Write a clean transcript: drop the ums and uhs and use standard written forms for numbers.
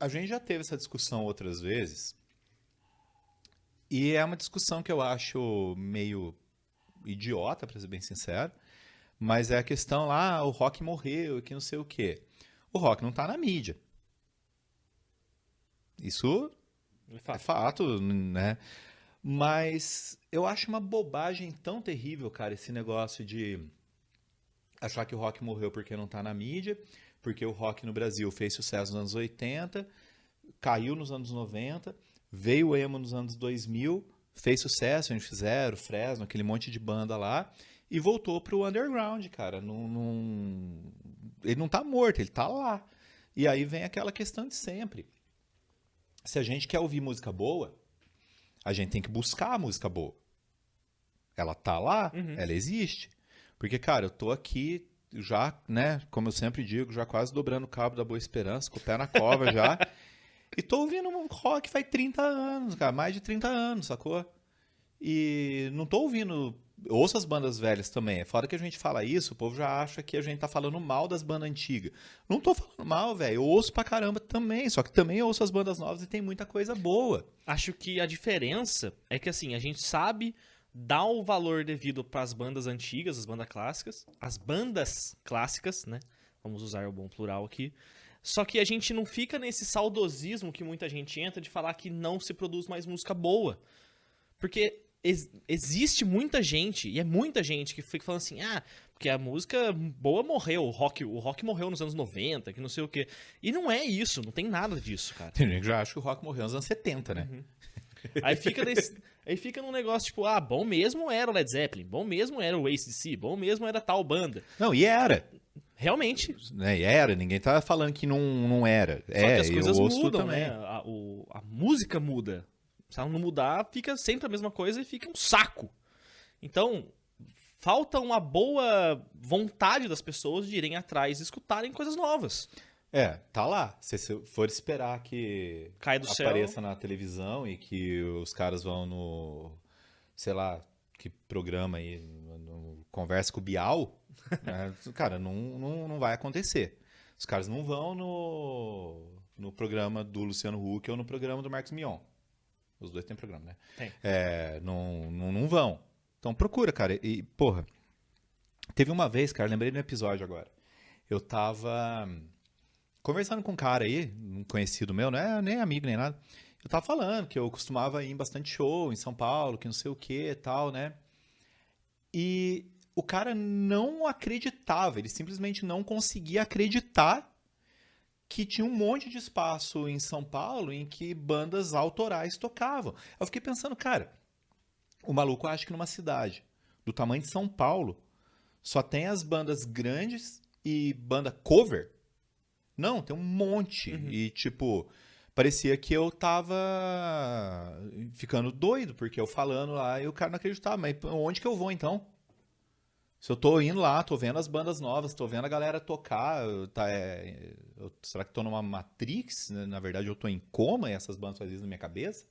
a gente já teve essa discussão outras vezes, e é uma discussão que eu acho meio idiota, pra ser bem sincero, mas é a questão lá, o rock morreu, que não sei o quê. O rock não tá na mídia. Isso De é fato. fato, né? Mas eu acho uma bobagem tão terrível, cara, esse negócio de achar que o rock morreu porque não tá na mídia, porque o rock no Brasil fez sucesso nos anos 80, caiu nos anos 90, veio o emo nos anos 2000, fez sucesso, a gente fizeram, Fresno, aquele monte de banda lá, e voltou pro underground, cara. Ele não tá morto, ele tá lá. E aí vem aquela questão de sempre. Se a gente quer ouvir música boa, a gente tem que buscar a música boa. Ela tá lá, Uhum. ela existe. Porque, cara, eu tô aqui já, né, como eu sempre digo, já quase dobrando o cabo da Boa Esperança, com o pé na cova já. E tô ouvindo um rock faz 30 anos, cara, mais de 30 anos, sacou? E não tô ouvindo. Ouço as bandas velhas também. É foda que a gente fala isso, o povo já acha que a gente tá falando mal das bandas antigas. Não tô falando mal, velho. Eu ouço pra caramba também. Só que também ouço as bandas novas e tem muita coisa boa. Acho que a diferença é que, assim, a gente sabe dar o valor devido para as bandas antigas, as bandas clássicas, né? Vamos usar o bom plural aqui. Só que a gente não fica nesse saudosismo que muita gente entra de falar que não se produz mais música boa. Porque existe muita gente, e é muita gente, que fica falando assim, porque a música boa morreu, o rock morreu nos anos 90, que não sei o quê. E não é isso, não tem nada disso, cara. Tem gente que já acha que o rock morreu nos anos 70, né? Aí fica num negócio tipo, bom mesmo era o Led Zeppelin, bom mesmo era o AC/DC, bom mesmo era tal banda. Não, e era. Realmente. Né? E era, ninguém tá falando que não era. Só que as Eu coisas ouço mudam, também. né? A música muda. Se ela não mudar, fica sempre a mesma coisa e fica um saco. Então, falta uma boa vontade das pessoas de irem atrás e escutarem coisas novas. Tá lá. Se você for esperar que Cai do céu. apareça na televisão e que os caras vão no, sei lá, que programa aí, conversa com o Bial, né? Cara, não vai acontecer. Os caras não vão no programa do Luciano Huck ou no programa do Marcos Mion. Os dois têm programa, né? Tem. Não vão. Então procura, cara. E, porra, teve uma vez, cara, lembrei do episódio agora. Eu tava conversando com um cara aí, um conhecido meu, não é nem amigo nem nada. Eu tava falando que eu costumava ir em bastante show em São Paulo, que não sei o que e tal, né? E o cara não acreditava, ele simplesmente não conseguia acreditar que tinha um monte de espaço em São Paulo em que bandas autorais tocavam. Eu fiquei pensando, cara, o maluco acha que numa cidade do tamanho de São Paulo só tem as bandas grandes e banda cover? Não, tem um monte. E, tipo, parecia que eu tava ficando doido, porque eu falando lá e o cara não acreditava. Mas onde que eu vou, então? Se eu tô indo lá, tô vendo as bandas novas, tô vendo a galera tocar, será que tô numa Matrix? Na verdade, eu tô em coma e essas bandas fazem isso na minha cabeça?